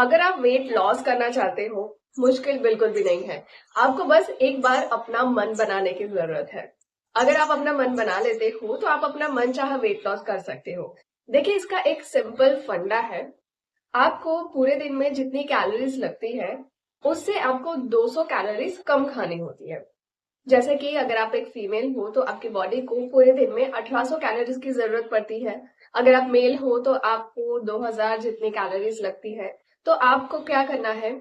अगर आप weight loss करना चाहते हो, मुश्किल बिल्कुल भी नहीं है। आपको बस एक बार अपना मन बनाने की जरूरत है। अगर आप अपना मन बना लेते हो तो आप अपना मन चाहा वेट लॉस कर सकते हो। देखिए, इसका एक सिंपल फंडा है। आपको पूरे दिन में जितनी कैलोरीज लगती है, उससे आपको 200 कैलोरीज कम खानी होती है। जैसे कि अगर आप एक फीमेल हो तो आपकी बॉडी को पूरे दिन में 1800 कैलोरीज की जरूरत पड़ती है। अगर आप मेल हो तो आपको 2000 जितनी कैलोरीज लगती है। तो आपको क्या करना है,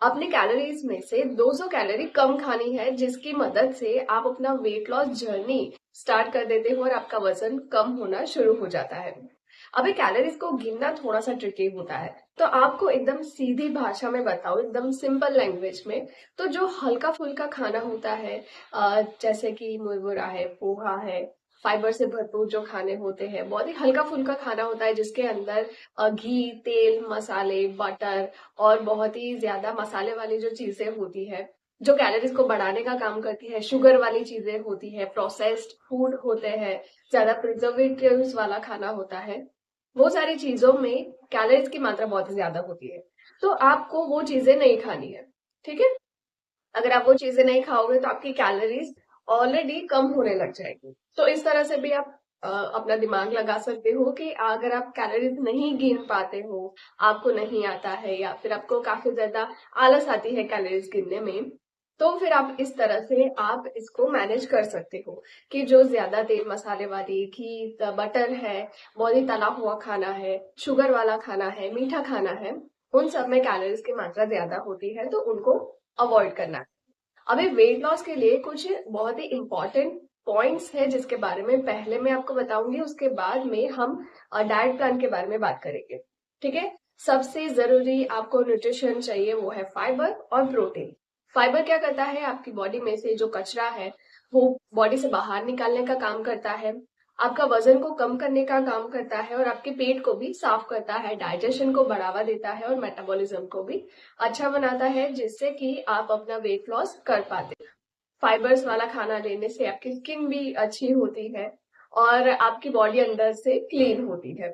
अपनी कैलोरीज में से 200 कैलोरी कम खानी है, जिसकी मदद से आप अपना वेट लॉस जर्नी स्टार्ट कर देते हो और आपका वजन कम होना शुरू हो जाता है। अभी कैलोरीज को गिनना थोड़ा सा ट्रिकी होता है, तो आपको एकदम सीधी भाषा में बताओ, एकदम सिंपल लैंग्वेज में। तो जो हल्का फुल्का खाना होता है, जैसे कि मुरमुरा है, पोहा है, फाइबर से भरपूर जो खाने होते हैं, बहुत ही हल्का फुल्का खाना होता है जिसके अंदर घी, तेल, मसाले, बटर और बहुत ही ज्यादा मसाले वाली जो चीजें होती है, जो कैलोरीज को बढ़ाने का काम करती है, शुगर वाली चीजें होती है, प्रोसेस्ड फूड होते हैं, ज्यादा प्रिजर्वेटिव्स वाला खाना होता है, वो सारी चीजों में कैलोरीज की मात्रा बहुत ही ज्यादा होती है। तो आपको वो चीजें नहीं खानी है, ठीक है। अगर आप वो चीजें नहीं खाओगे तो आपकी कैलोरीज ऑलरेडी कम होने लग जाएगी। तो इस तरह से भी आप अपना दिमाग लगा सकते हो कि अगर आप कैलोरीज नहीं गिन पाते हो, आपको नहीं आता है, या फिर आपको काफी ज्यादा आलस आती है कैलोरीज गिनने में, तो फिर आप इस तरह से आप इसको मैनेज कर सकते हो कि जो ज्यादा तेल मसाले वाली, घी, बटर है, बहुत ही तला हुआ खाना है, शुगर वाला खाना है, मीठा खाना है, उन सब में कैलोरीज की मात्रा ज्यादा होती है, तो उनको अवॉइड करना है। अभी वेट लॉस के लिए कुछ बहुत ही इंपॉर्टेंट पॉइंट्स है जिसके बारे में पहले मैं आपको बताऊंगी, उसके बाद में हम डाइट प्लान के बारे में बात करेंगे, ठीक है। सबसे जरूरी आपको न्यूट्रिशन चाहिए, वो है फाइबर और प्रोटीन। फाइबर क्या करता है, आपकी बॉडी में से जो कचरा है वो बॉडी से बाहर निकालने का काम करता है, आपका वजन को कम करने का काम करता है, और आपके पेट को भी साफ करता है, डाइजेशन को बढ़ावा देता है और मेटाबॉलिज्म को भी अच्छा बनाता है, जिससे कि आप अपना वेट लॉस कर पाते हैं। फाइबर्स वाला खाना लेने से आपकी स्किन भी अच्छी होती है और आपकी बॉडी अंदर से क्लीन होती है।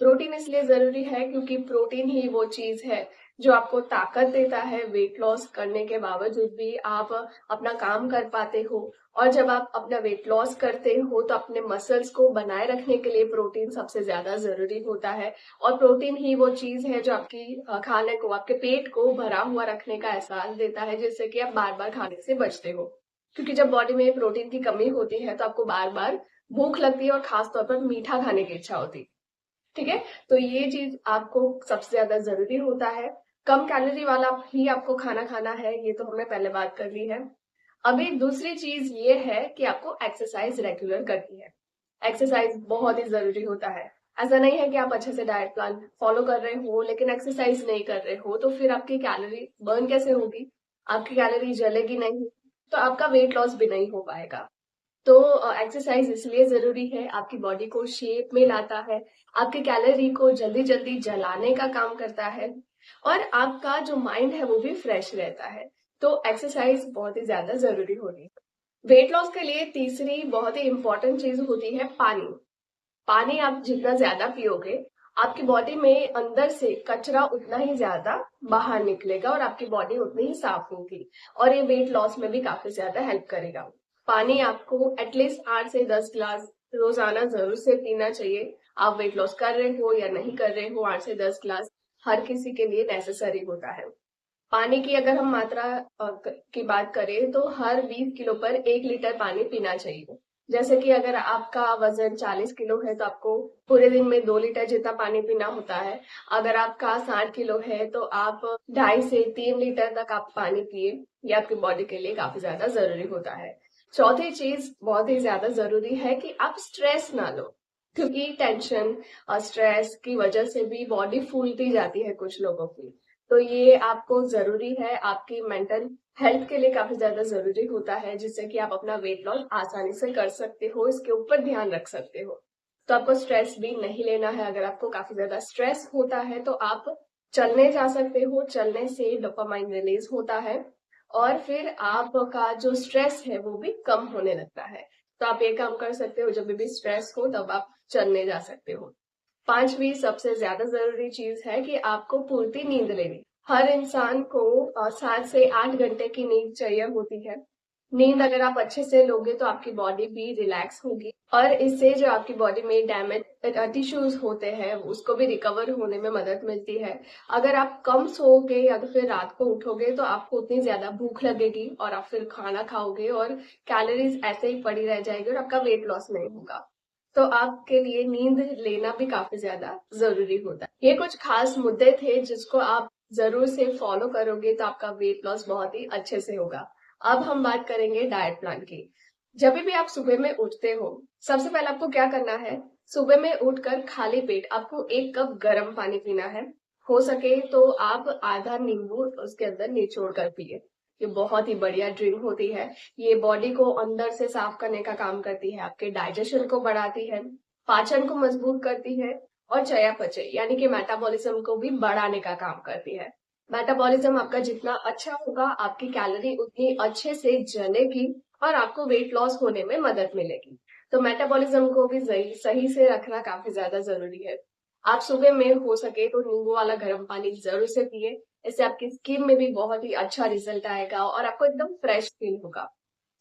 प्रोटीन इसलिए जरूरी है क्योंकि प्रोटीन ही वो चीज है जो आपको ताकत देता है। वेट लॉस करने के बावजूद भी आप अपना काम कर पाते हो, और जब आप अपना वेट लॉस करते हो तो अपने मसल्स को बनाए रखने के लिए प्रोटीन सबसे ज्यादा जरूरी होता है। और प्रोटीन ही वो चीज है जो आपकी खाने को, आपके पेट को भरा हुआ रखने का एहसास देता है, जिससे कि आप बार बार खाने से बचते हो। क्योंकि जब बॉडी में प्रोटीन की कमी होती है तो आपको बार बार भूख लगती है और खासतौर पर मीठा खाने की इच्छा होती है, ठीक है। तो ये चीज आपको सबसे ज्यादा जरूरी होता है। कम कैलोरी वाला ही आपको खाना खाना है, ये तो हमने पहले बात कर ली है। अभी दूसरी चीज ये है कि आपको एक्सरसाइज रेगुलर करनी है। एक्सरसाइज बहुत ही जरूरी होता है। ऐसा नहीं है कि आप अच्छे से डाइट प्लान फॉलो कर रहे हो लेकिन एक्सरसाइज नहीं कर रहे हो, तो फिर आपकी कैलोरी बर्न कैसे होगी, आपकी कैलोरी जलेगी नहीं, तो आपका वेट लॉस भी नहीं हो पाएगा। तो एक्सरसाइज इसलिए जरूरी है, आपकी बॉडी को शेप में लाता है, आपकी कैलोरी को जल्दी जल्दी जलाने का काम करता है, और आपका जो माइंड है वो भी फ्रेश रहता है। तो एक्सरसाइज बहुत ही ज्यादा जरूरी होती है। वेट लॉस के लिए तीसरी बहुत ही इंपॉर्टेंट चीज होती है पानी। पानी आप जितना ज्यादा पियोगे, आपकी बॉडी में अंदर से कचरा उतना ही ज्यादा बाहर निकलेगा और आपकी बॉडी उतनी ही साफ होगी, और ये वेट लॉस में भी काफी ज्यादा हेल्प करेगा। पानी आपको एटलीस्ट 8 से 10 गिलास रोजाना जरूर से पीना चाहिए। आप वेट लॉस कर रहे हो या नहीं कर रहे हो, 8 से 10 गिलास हर किसी के लिए नेसेसरी होता है। पानी की अगर हम मात्रा की बात करें तो हर 20 किलो पर 1 लीटर पानी पीना चाहिए। जैसे कि अगर आपका वजन 40 किलो है तो आपको पूरे दिन में 2 लीटर जितना पानी पीना होता है। अगर आपका 60 किलो है तो आप 2.5 से 3 लीटर तक आप पानी पिए। ये आपकी बॉडी के लिए काफी ज्यादा जरूरी होता है। चौथी चीज बहुत ही ज्यादा जरूरी है कि आप स्ट्रेस ना लो, क्योंकि टेंशन और स्ट्रेस की वजह से भी बॉडी फूलती जाती है कुछ लोगों की। तो ये आपको जरूरी है, आपकी मेंटल हेल्थ के लिए काफी ज्यादा जरूरी होता है, जिससे कि आप अपना वेट लॉस आसानी से कर सकते हो, इसके ऊपर ध्यान रख सकते हो। तो आपको स्ट्रेस भी नहीं लेना है। अगर आपको काफी ज्यादा स्ट्रेस होता है तो आप चलने जा सकते हो, चलने से डोपामाइन रिलीज होता है और फिर आपका जो स्ट्रेस है वो भी कम होने लगता है। तो आप ये काम कर सकते हो, जब भी स्ट्रेस हो तब आप चलने जा सकते हो। पांचवी सबसे ज्यादा जरूरी चीज है कि आपको पूर्ति नींद लेनी। हर इंसान को 7 से 8 घंटे की नींद चाहिए होती है। नींद अगर आप अच्छे से लोगे तो आपकी बॉडी भी रिलैक्स होगी और इससे जो आपकी बॉडी में डैमेज टिश्यूज होते हैं उसको भी रिकवर होने में मदद मिलती है। अगर आप कम सोओगे या तो फिर रात को उठोगे तो आपको उतनी ज्यादा भूख लगेगी और आप फिर खाना खाओगे और कैलोरीज ऐसे ही पड़ी रह जाएगी और आपका वेट लॉस नहीं होगा। तो आपके लिए नींद लेना भी काफी ज्यादा जरूरी होता है। ये कुछ खास मुद्दे थे जिसको आप जरूर से फॉलो करोगे तो आपका वेट लॉस बहुत ही अच्छे से होगा। अब हम बात करेंगे डाइट प्लान की। जब भी आप सुबह में उठते हो, सबसे पहले आपको क्या करना है, सुबह में उठकर खाली पेट आपको 1 कप गर्म पानी पीना है। हो सके तो आप आधा नींबू उसके अंदर निचोड़ कर पिए। ये बहुत ही बढ़िया ड्रिंक होती है। ये बॉडी को अंदर से साफ करने का काम करती है, आपके डाइजेशन को बढ़ाती है, पाचन को मजबूत करती है और चयापचय यानी कि मेटाबॉलिज्म को भी बढ़ाने का काम करती है। मेटाबॉलिज्म आपका जितना अच्छा होगा, आपकी कैलोरी उतनी अच्छे से जलेगी और आपको वेट लॉस होने में मदद मिलेगी। तो मेटाबॉलिज्म को भी सही सही से रखना काफी ज्यादा जरूरी है। आप सुबह में हो सके तो नींबू वाला गर्म पानी जरूर से पिए। इससे आपकी स्किन में भी बहुत ही अच्छा रिजल्ट आएगा और आपको एकदम फ्रेश फील होगा।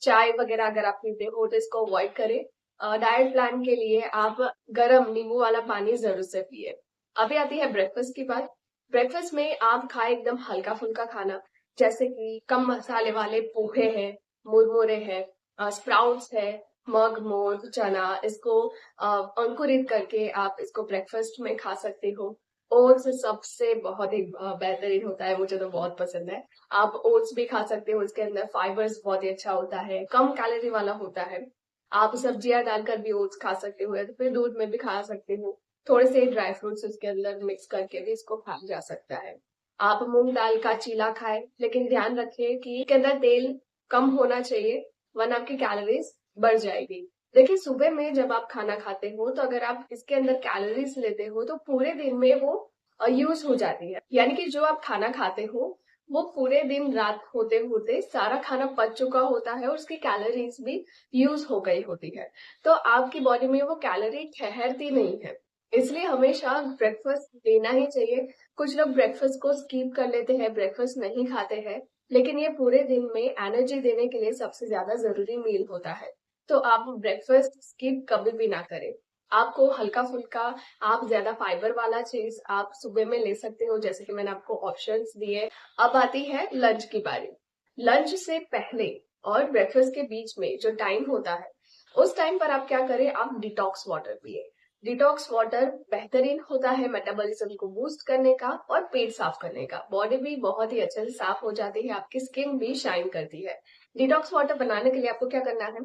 चाय वगैरह अगर आप पीते हो तो इसको अवॉइड करें। डाइट प्लान के लिए आप गर्म नींबू वाला पानी जरूर से पिए। अभी आती है ब्रेकफास्ट की बात। ब्रेकफास्ट में आप खाए एकदम हल्का फुल्का खाना, जैसे कि कम मसाले वाले पोहे हैं, मुरमुरे हैं, स्प्राउट्स है, मग मोठ चना, इसको अंकुरित करके आप इसको ब्रेकफास्ट में खा सकते हो। ओट्स सबसे बहुत ही बेहतरीन होता है, मुझे तो बहुत पसंद है। आप ओट्स भी खा सकते हो, इसके अंदर फाइबर्स बहुत ही अच्छा होता है, कम कैलोरी वाला होता है। आप सब्जियां डालकर भी ओट्स खा सकते हो या तो फिर दूध में भी खा सकते हो। थोड़े से ड्राई फ्रूट्स उसके अंदर मिक्स करके भी इसको खाया जा सकता है। आप मूंग दाल का चीला खाएं, लेकिन ध्यान रखिए कि इसके अंदर तेल कम होना चाहिए, वरना आपकी कैलोरीज बढ़ जाएगी। देखिए, सुबह में जब आप खाना खाते हो तो अगर आप इसके अंदर कैलोरीज लेते हो तो पूरे दिन में वो यूज हो जाती है। यानी कि जो आप खाना खाते हो वो पूरे दिन रात होते होते सारा खाना पच चुका होता है और उसकी कैलोरीज भी यूज हो गई होती है। तो आपकी बॉडी में वो कैलोरी ठहरती नहीं है। इसलिए हमेशा ब्रेकफास्ट लेना ही चाहिए। कुछ लोग ब्रेकफास्ट को स्किप कर लेते हैं, ब्रेकफास्ट नहीं खाते हैं, लेकिन ये पूरे दिन में एनर्जी देने के लिए सबसे ज्यादा जरूरी मील होता है। तो आप ब्रेकफास्ट स्किप कभी भी ना करें। आपको हल्का फुल्का, आप ज्यादा फाइबर वाला चीज आप सुबह में ले सकते हो, जैसे कि मैंने आपको ऑप्शंस दिए। अब आती है लंच की बारी। लंच से पहले और ब्रेकफास्ट के बीच में जो टाइम होता है, उस टाइम पर आप क्या करें, आप डिटॉक्स वाटर पिए। डिटॉक्स वाटर बेहतरीन होता है मेटाबॉलिज्म को बूस्ट करने का और पेट साफ करने का। बॉडी भी बहुत ही अच्छे से साफ हो जाती है, आपकी स्किन भी शाइन करती है। डिटॉक्स वाटर बनाने के लिए आपको क्या करना है,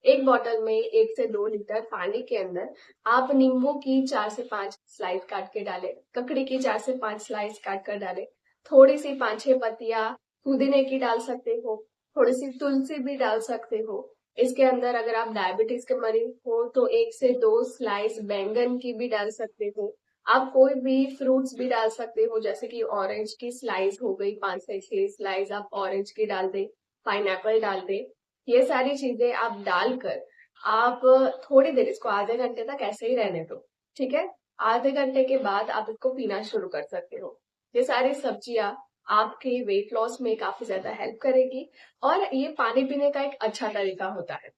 एक बॉटल में 1 से 2 लीटर पानी के अंदर आप नींबू की 4 से 5 स्लाइस काट के डालें, ककड़ी की 4 से 5 स्लाइस काट कर डालें, थोड़ी सी 5-6 पत्तियां पुदीने की डाल सकते हो, थोड़ी सी तुलसी भी डाल सकते हो। इसके अंदर अगर आप डायबिटीज के मरीज हो तो 1 से 2 स्लाइस बैंगन की भी डाल सकते हो। आप कोई भी फ्रूट्स भी डाल सकते हो, जैसे कि ऑरेंज की स्लाइस हो गई, 5 से 6 स्लाइस आप ऑरेंज की डाल दे, पाइनएप्पल डाल दे। ये सारी चीजें आप डालकर आप थोड़ी देर इसको आधे घंटे तक ऐसे ही रहने दो। ठीक है, आधे घंटे के बाद आप इसको पीना शुरू कर सकते हो। ये सारी सब्जियां आपके वेट लॉस में काफी ज्यादा हेल्प करेगी और ये पानी पीने का एक अच्छा तरीका होता है।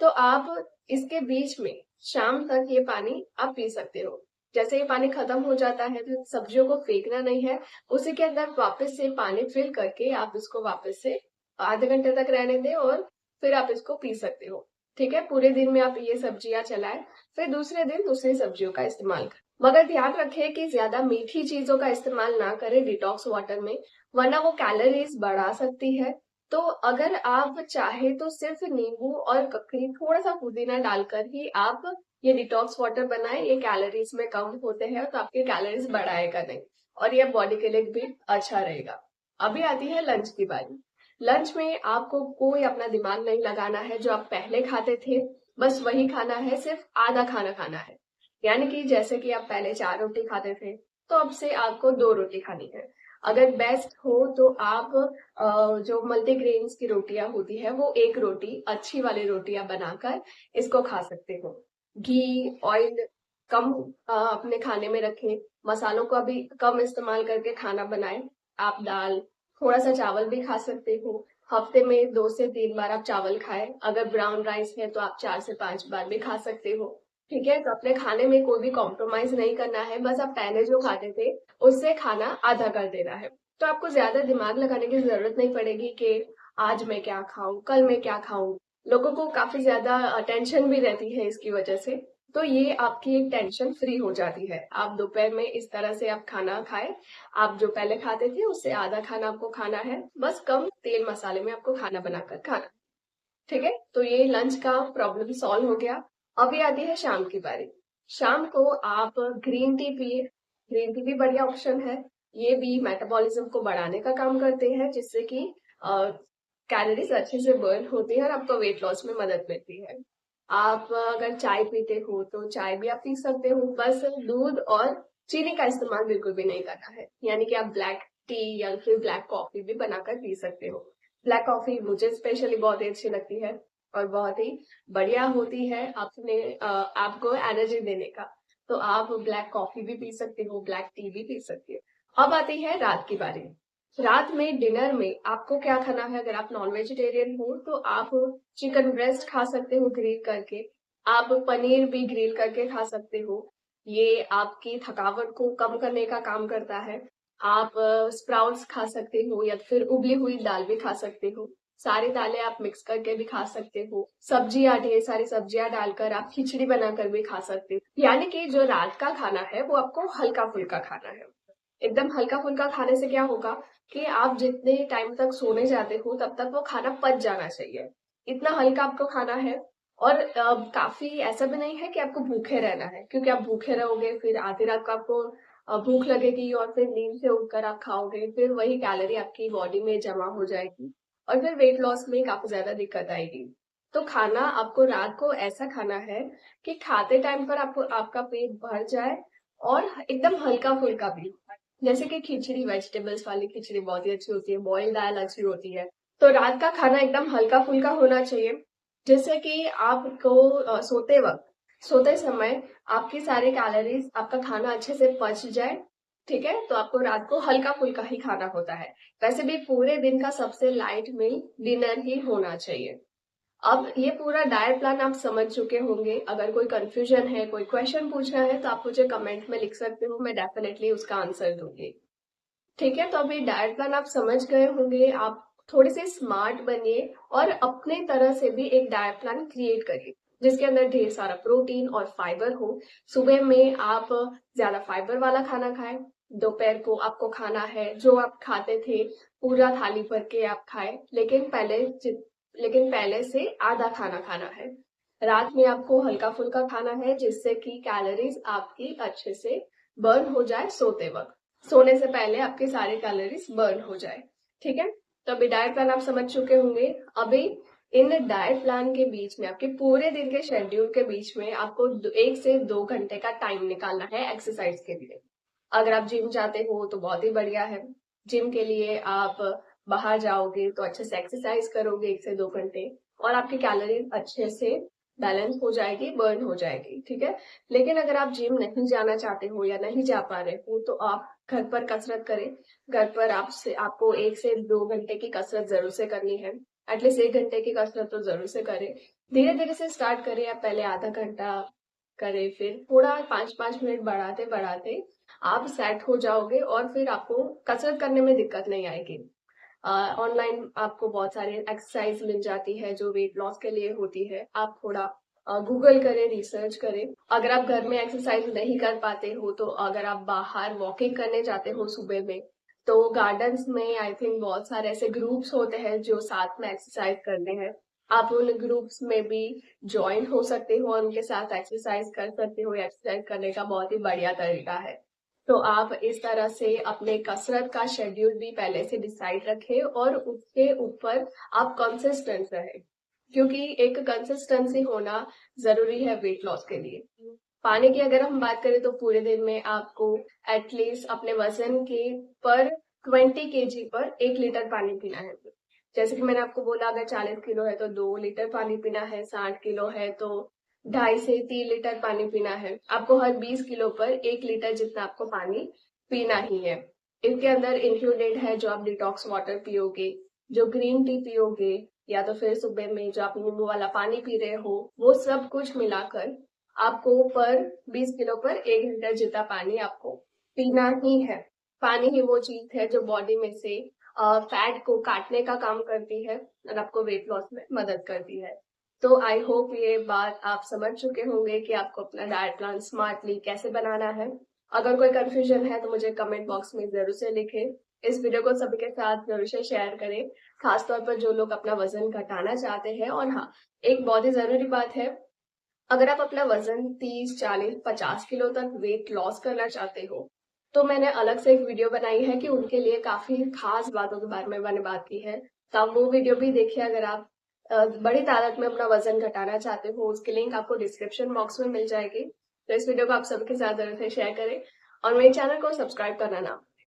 तो आप इसके बीच में शाम तक ये पानी आप पी सकते हो। जैसे ये पानी खत्म हो जाता है तो सब्जियों को फेंकना नहीं है, उसी के अंदर वापस से पानी फिल करके आप इसको वापस से आधे घंटे तक रहने दें और फिर आप इसको पी सकते हो। ठीक है, पूरे दिन में आप ये सब्जियां चलाएं, फिर दूसरे दिन दूसरी सब्जियों का इस्तेमाल करें। मगर ध्यान रखें कि ज्यादा मीठी चीजों का इस्तेमाल ना करें डिटॉक्स वाटर में, वरना वो कैलोरीज बढ़ा सकती है। तो अगर आप चाहे तो सिर्फ नींबू और ककड़ी, थोड़ा सा पुदीना डालकर ही आप ये डिटॉक्स वाटर बनाएं। ये कैलोरीज में कम होते हैं तो आपके कैलोरीज बढ़ाएगा नहीं और ये बॉडी के लिए भी अच्छा रहेगा। अभी आती है लंच की बारी। लंच में आपको कोई अपना दिमाग नहीं लगाना है। जो आप पहले खाते थे बस वही खाना है, सिर्फ आधा खाना खाना है। यानी कि जैसे कि आप पहले 4 रोटी खाते थे तो अब से आपको 2 रोटी खानी है। अगर बेस्ट हो तो आप जो मल्टीग्रेन्स की रोटियां होती है वो 1 रोटी अच्छी वाली रोटियां बनाकर इसको खा सकते हो। घी, ऑयल कम अपने खाने में रखें, मसालों का भी कम इस्तेमाल करके खाना बनाएं। आप दाल, थोड़ा सा चावल भी खा सकते हो। हफ्ते में 2 से 3 बार आप चावल खाएं। अगर ब्राउन राइस है तो आप 4 से 5 बार भी खा सकते हो। ठीक है, तो अपने खाने में कोई भी कॉम्प्रोमाइज नहीं करना है, बस आप पहले जो खाते थे उससे खाना आधा कर देना है। तो आपको ज्यादा दिमाग लगाने की जरूरत नहीं पड़ेगी कि आज मैं क्या खाऊं, कल मैं क्या खाऊं। लोगों को काफी ज्यादा टेंशन भी रहती है इसकी वजह से। तो ये आपकी एक टेंशन फ्री हो जाती है। आप दोपहर में इस तरह से आप खाना खाएं। आप जो पहले खाते थे उससे आधा खाना आपको खाना है, बस कम तेल मसाले में आपको खाना बनाकर खाना। ठीक है, तो ये लंच का प्रॉब्लम सॉल्व हो गया। अभी आती है शाम की बारी। शाम को आप ग्रीन टी पिए। ग्रीन टी भी बढ़िया ऑप्शन है। ये भी मेटाबॉलिज्म को बढ़ाने का काम करते हैं, जिससे कि कैलोरीज अच्छे से बर्न होती है और आपको वेट लॉस में मदद मिलती है। आप अगर चाय पीते हो तो चाय भी आप पी सकते हो, बस दूध और चीनी का इस्तेमाल बिल्कुल भी नहीं करना है। यानी कि आप ब्लैक टी या फिर ब्लैक कॉफी भी बनाकर पी सकते हो। ब्लैक कॉफी मुझे स्पेशली बहुत ही अच्छी लगती है और बहुत ही बढ़िया होती है अपने आपको एनर्जी देने का। तो आप ब्लैक कॉफी भी पी सकते हो, ब्लैक टी भी पी सकते हो। अब आती है रात की बारी। रात में डिनर में आपको क्या खाना है? अगर आप नॉन वेजिटेरियन हो तो आप चिकन ब्रेस्ट खा सकते हो ग्रिल करके। आप पनीर भी ग्रिल करके खा सकते हो। ये आपकी थकावट को कम करने का काम करता है। आप स्प्राउट्स खा सकते हो या फिर उबली हुई दाल भी खा सकते हो। सारी दालें आप मिक्स करके भी खा सकते हो। सब्जियां, ढेर सारी सब्जियां डालकर आप खिचड़ी बनाकर भी खा सकते हो। यानी कि जो रात का खाना है वो आपको हल्का फुल्का खाना है। एकदम हल्का फुल्का खाने से क्या होगा कि आप जितने टाइम तक सोने जाते हो तब तक वो खाना पच जाना चाहिए। इतना हल्का आपको खाना है। और काफी ऐसा भी नहीं है कि आपको भूखे रहना है, क्योंकि आप भूखे रहोगे फिर आधी रात को आपको भूख लगेगी और फिर नींद से उठकर आप खाओगे, फिर वही कैलोरी आपकी बॉडी में जमा हो जाएगी और फिर वेट लॉस में काफी ज्यादा दिक्कत आएगी। तो खाना आपको रात को ऐसा खाना है कि खाते टाइम पर आपको आपका पेट भर जाए और एकदम हल्का फुल्का भी। जैसे कि खिचड़ी, वेजिटेबल्स वाली खिचड़ी बहुत ही अच्छी होती है, बॉइल्ड दाल अच्छी होती है। तो रात का खाना एकदम हल्का फुल्का होना चाहिए, जिससे कि आपको सोते समय आपकी सारी कैलोरीज, आपका खाना अच्छे से पच जाए। ठीक है, तो आपको रात को हल्का फुल्का ही खाना होता है। वैसे भी पूरे दिन का सबसे लाइट मील डिनर ही होना चाहिए। अब ये पूरा डाइट प्लान आप समझ चुके होंगे। अगर कोई कंफ्यूजन है, कोई क्वेश्चन पूछना है तो आप मुझे कमेंट में लिख सकते हो, मैं डेफिनेटली उसका आंसर दूंगी। ठीक है, तो अभी डाइट प्लान आप समझ गए होंगे। आप थोड़े से स्मार्ट बनिए और अपने तरह से भी एक डाइट प्लान क्रिएट करिए जिसके अंदर ढेर सारा प्रोटीन और फाइबर हो। सुबह में आप ज्यादा फाइबर वाला खाना खाएं। दोपहर को आपको खाना है जो आप खाते थे पूरा थाली भर के आप खाएं, लेकिन पहले से आधा खाना खाना है। रात में आपको हल्का फुल्का खाना है, जिससे कि कैलोरीज आपकी अच्छे से बर्न हो जाए सोते वक्त। सोने से पहले आपके सारे कैलोरीज बर्न हो जाए। ठीक है, तो अभी डाइट प्लान आप समझ चुके होंगे। अभी इन डाइट प्लान के बीच में, आपके पूरे दिन के शेड्यूल के बीच में आपको 1 से 2 घंटे का टाइम निकालना है एक्सरसाइज के लिए। अगर आप जिम जाते हो तो बहुत ही बढ़िया है। जिम के लिए आप बाहर जाओगे तो अच्छे से एक्सरसाइज करोगे 1 से 2 घंटे और आपकी कैलोरी अच्छे से बैलेंस हो जाएगी, बर्न हो जाएगी। ठीक है, लेकिन अगर आप जिम नहीं जाना चाहते हो या नहीं जा पा रहे हो तो आप घर पर कसरत करें। घर पर आपको 1 से 2 घंटे की कसरत जरूर से करनी है। एटलीस्ट 1 घंटे की कसरत तो जरूर से करें। धीरे धीरे से स्टार्ट करें। आप पहले आधा घंटा करें, फिर थोड़ा 5-5 मिनट बढ़ाते बढ़ाते आप सेट हो जाओगे और फिर आपको कसरत करने में दिक्कत नहीं आएगी। ऑनलाइन आपको बहुत सारी एक्सरसाइज मिल जाती है जो वेट लॉस के लिए होती है। आप थोड़ा गूगल करें, रिसर्च करें। अगर आप घर में एक्सरसाइज नहीं कर पाते हो तो अगर आप बाहर वॉकिंग करने जाते हो सुबह में तो गार्डन्स में आई थिंक बहुत सारे ऐसे ग्रुप्स होते हैं जो साथ में एक्सरसाइज करते हैं। आप उन ग्रुप्स में भी ज्वाइन हो सकते हो और उनके साथ एक्सरसाइज कर सकते हो। एक्सरसाइज करने का बहुत ही बढ़िया तरीका है। तो आप इस तरह से अपने कसरत का शेड्यूल भी पहले से डिसाइड रखें और उसके ऊपर आप कंसिस्टेंट रहे, क्योंकि एक कंसिस्टेंसी होना जरूरी है वेट लॉस के लिए। पानी की अगर हम बात करें तो पूरे दिन में आपको एटलीस्ट अपने वजन के पर 20 kg पर 1 लीटर पानी पीना है। जैसे कि मैंने आपको बोला, अगर 40 किलो है तो 2 लीटर पानी पीना है, 60 किलो है तो 2.5 से 3 लीटर पानी पीना है। आपको हर 20 किलो पर 1 लीटर जितना आपको पानी पीना ही है। इसके अंदर इंक्लूडेड है जो आप डिटॉक्स वाटर पियोगे, जो ग्रीन टी पियोगे, या तो फिर सुबह में जो आप नींबू वाला पानी पी रहे हो, वो सब कुछ मिलाकर आपको पर 20 किलो पर 1 लीटर जितना पानी आपको पीना ही है। पानी ही वो चीज है जो बॉडी में से फैट को काटने का काम करती है और आपको वेट लॉस में मदद करती है। तो आई होप ये बात आप समझ चुके होंगे कि आपको अपना डाइट प्लान स्मार्टली कैसे बनाना है। अगर कोई कंफ्यूजन है तो मुझे कमेंट बॉक्स में जरूर से लिखें। इस वीडियो को सभी के साथ जरूर से शेयर करें, खासतौर पर जो लोग अपना वजन घटाना चाहते हैं। और हाँ, एक बहुत ही जरूरी बात है, अगर आप अपना वजन 30, 40, 50 किलो तक वेट लॉस करना चाहते हो, तो मैंने अलग से एक वीडियो बनाई है कि उनके लिए काफी खास बातों के बारे में मैंने बात की है। तो आप वो वीडियो भी देखिए अगर आप बड़ी तादाद में अपना वजन घटाना चाहते हो। उसकी लिंक आपको डिस्क्रिप्शन बॉक्स में मिल जाएगी। तो इस वीडियो को आप सबके साथ जरूर से शेयर करें और मेरे चैनल को सब्सक्राइब करना ना